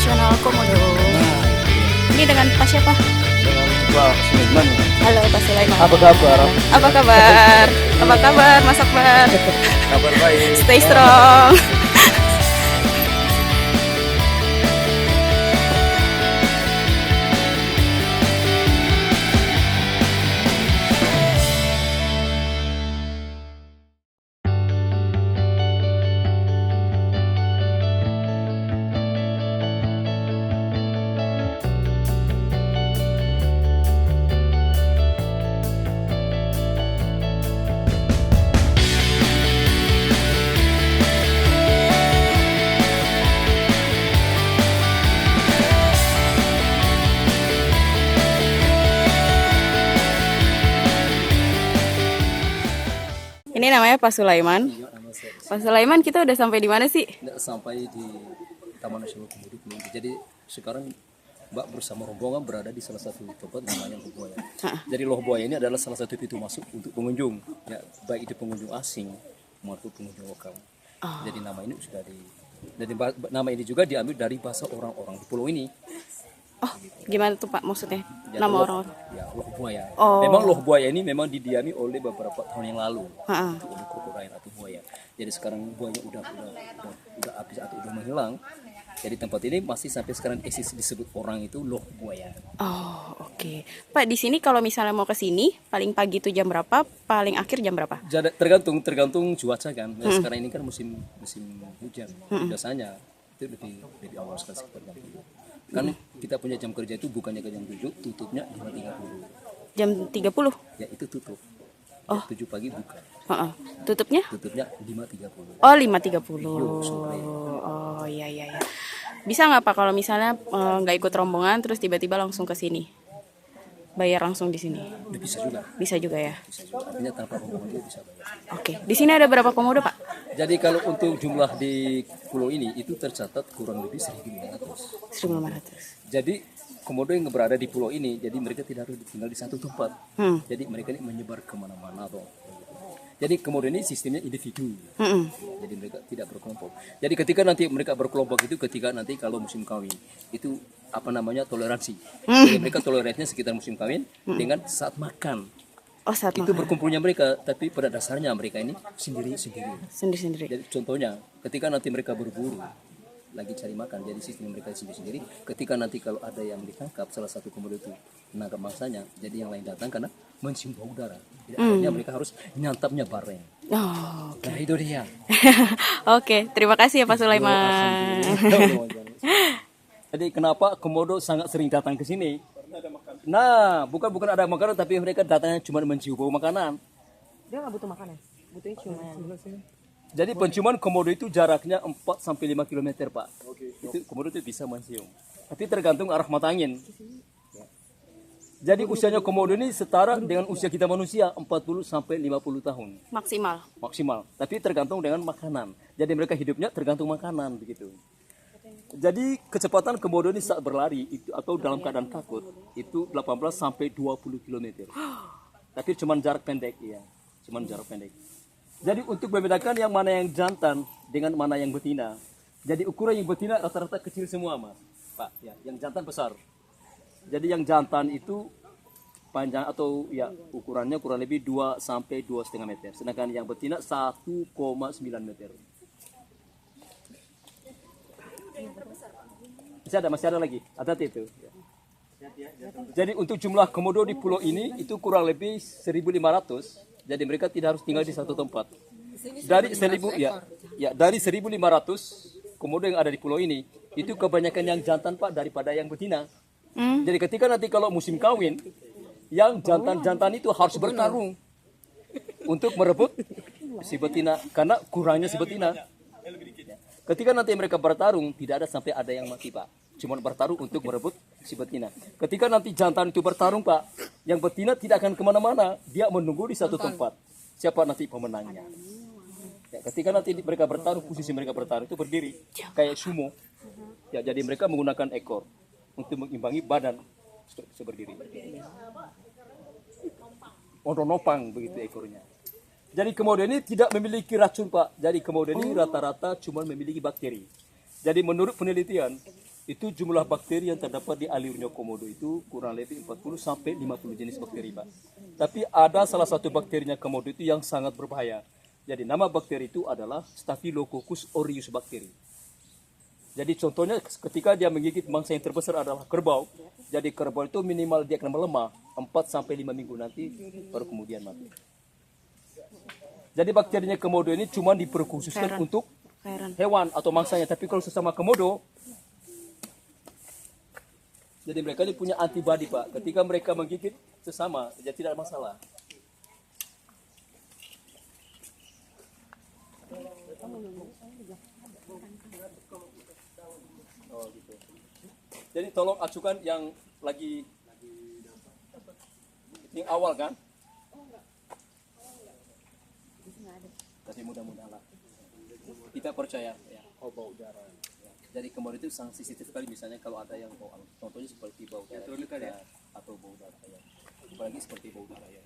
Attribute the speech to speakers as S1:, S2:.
S1: Nasional Komodo. Ini dengan Pak siapa?
S2: Dengan Pak Sulaiman.
S1: Halo Pak Sulaiman.
S2: Apa kabar?
S1: Apa kabar? Apa kabar Mas Akbar?
S2: Kabar baik.
S1: Stay strong. Ini namanya Pak Sulaiman.
S2: Iya, nama saya.
S1: Pak Sulaiman, kita udah sampai di mana sih?
S2: Tidak sampai di Taman Nasional Komodo Kelunggi. Jadi sekarang Mbak bersama rombongan berada di salah satu tempat namanya Loh Buaya. Jadi Loh Buaya ini adalah salah satu pintu masuk untuk pengunjung, ya, baik itu pengunjung asing maupun pengunjung lokal. Jadi nama ini sudah nama ini juga diambil dari bahasa orang-orang di pulau ini.
S1: Oh, gimana tuh Pak maksudnya?
S2: Jadi
S1: Nama orang-orang?
S2: Ya, Loh Buaya.
S1: Oh.
S2: Memang Loh Buaya ini memang didiami oleh beberapa tahun yang lalu.
S1: Ha-ha.
S2: Itu oleh krokodil atau buaya. Jadi sekarang buaya udah habis atau udah menghilang. Jadi tempat ini masih sampai sekarang eksis disebut orang itu Loh Buaya.
S1: Oh, oke. Pak, di sini kalau misalnya mau ke sini, paling pagi itu jam berapa? Paling akhir jam berapa?
S2: Jadi tergantung cuaca kan. Nah, sekarang ini kan musim hujan. Biasanya itu lebih awal sekali sekitar jam 7. Kan kita punya jam kerja itu bukannya ke jam 7, tutupnya 5.30.
S1: Jam 30?
S2: Ya itu tutup.
S1: Oh.
S2: 7 pagi buka.
S1: Heeh. Tutupnya?
S2: Tutupnya 5.30.
S1: Oh, 5.30.
S2: Iya, sore.
S1: Oh, iya. Bisa nggak Pak kalau misalnya nggak ikut rombongan terus tiba-tiba langsung ke sini? Bayar langsung di sini?
S2: Bisa juga.
S1: Bisa juga ya?
S2: Bisa juga. Artinya tanpa rombongan dia bisa bayar.
S1: Oke. Di sini ada berapa komodo Pak?
S2: Jadi kalau untuk jumlah di pulau ini itu tercatat kurang lebih 1.500.
S1: 1.500.
S2: Jadi komodo yang berada di pulau ini, jadi mereka tidak harus tinggal di satu tempat. Jadi mereka ini menyebar kemana-mana toh. Jadi komodo ini sistemnya individu. Jadi mereka tidak berkelompok. Jadi ketika nanti mereka berkelompok itu ketika nanti kalau musim kawin itu apa namanya toleransi. Jadi mereka toleransinya sekitar musim kawin dengan saat makan.
S1: Oh, saat
S2: Itu
S1: makan.
S2: berkumpulnya mereka, tapi pada dasarnya mereka ini sendiri-sendiri.
S1: Sendiri-sendiri.
S2: Jadi contohnya, ketika nanti mereka berburu, lagi cari makan, jadi sistem mereka sendiri-sendiri. Ketika nanti kalau ada yang ditangkap, salah satu komodo itu menangkap mangsanya, jadi yang lain datang karena mencium bau darah. Jadi akhirnya mereka harus nyantapnya bareng.
S1: Oh.
S2: Nah itu dia.
S1: Oke, terima kasih ya Pak Sulaiman.
S2: Jadi kenapa komodo sangat sering datang ke sini? Nah, bukan ada makanan, tapi mereka datangnya cuma mencium bau makanan.
S1: Dia nggak butuh makanan, butuhnya cuma.
S2: Jadi penciuman komodo itu jaraknya 4 sampai 5 km, Pak. Itu komodo itu bisa mencium. Tapi tergantung arah mata angin. Ya. Jadi usianya komodo ini setara dengan usia kita manusia 40 sampai 50 tahun
S1: Maksimal.
S2: maksimal. Tapi tergantung dengan makanan. Jadi mereka hidupnya tergantung makanan begitu. Jadi kecepatan komodo ini saat berlari itu atau dalam keadaan takut itu 18 sampai 20 km. Tapi cuma jarak pendek ya. Cuma jarak pendek. Jadi untuk membedakan yang mana yang jantan dengan mana yang betina. Jadi ukuran yang betina rata-rata kecil semua, Mas. Pak, ya, yang jantan besar. Jadi yang jantan itu panjang atau ya ukurannya kurang lebih 2 sampai 2,5 meter. Sedangkan yang betina 1,9 meter. Masih ada lagi. Ada itu. Jadi untuk jumlah komodo di pulau ini itu kurang lebih 1.500. Jadi mereka tidak harus tinggal di satu tempat. Dari 1.500 komodo yang ada di pulau ini itu kebanyakan yang jantan Pak daripada yang betina. Jadi ketika nanti kalau musim kawin, yang jantan-jantan itu harus bertarung untuk merebut si betina karena kurangnya si betina. Ketika nanti mereka bertarung, tidak ada sampai ada yang mati Pak. Cuma bertarung untuk merebut si betina. Ketika nanti jantan itu bertarung Pak, yang betina tidak akan kemana-mana, dia menunggu di satu tempat. Siapa nanti pemenangnya? Ya, ketika nanti mereka bertarung, posisi mereka bertarung itu berdiri kayak sumo. Ya, jadi mereka menggunakan ekor untuk mengimbangi badan seberdiri. Nopang begitu ekornya. Jadi komodo ini tidak memiliki racun Pak. Jadi komodo ini rata-rata cuma memiliki bakteri. Jadi menurut penelitian, itu jumlah bakteri yang terdapat di alirnya komodo itu kurang lebih 40 sampai 50 jenis bakteri, Pak. Tapi ada salah satu bakterinya komodo itu yang sangat berbahaya. Jadi nama bakteri itu adalah Staphylococcus aureus bakteri. Jadi contohnya ketika dia menggigit mangsa yang terbesar adalah kerbau. Jadi kerbau itu minimal dia akan melemah 4 sampai 5 minggu nanti baru kemudian mati. Jadi bakterinya komodo ini cuma diperkhususkan untuk hewan atau mangsanya, tapi kalau sesama komodo, jadi mereka ini punya antibodi, Pak. Ketika mereka menggigit sesama, jadi tidak ada masalah. Oh gitu. Jadi tolong acukan yang lagi yang awal kan? Tapi mudah-mudahan lah. Kita percaya ya. Oh, bau darah. Ya. Jadi komodo itu sangat sensitif sekali, misalnya kalau ada yang bau, contohnya seperti bau darah atau bau darah ya. Apalagi seperti bau darah ya.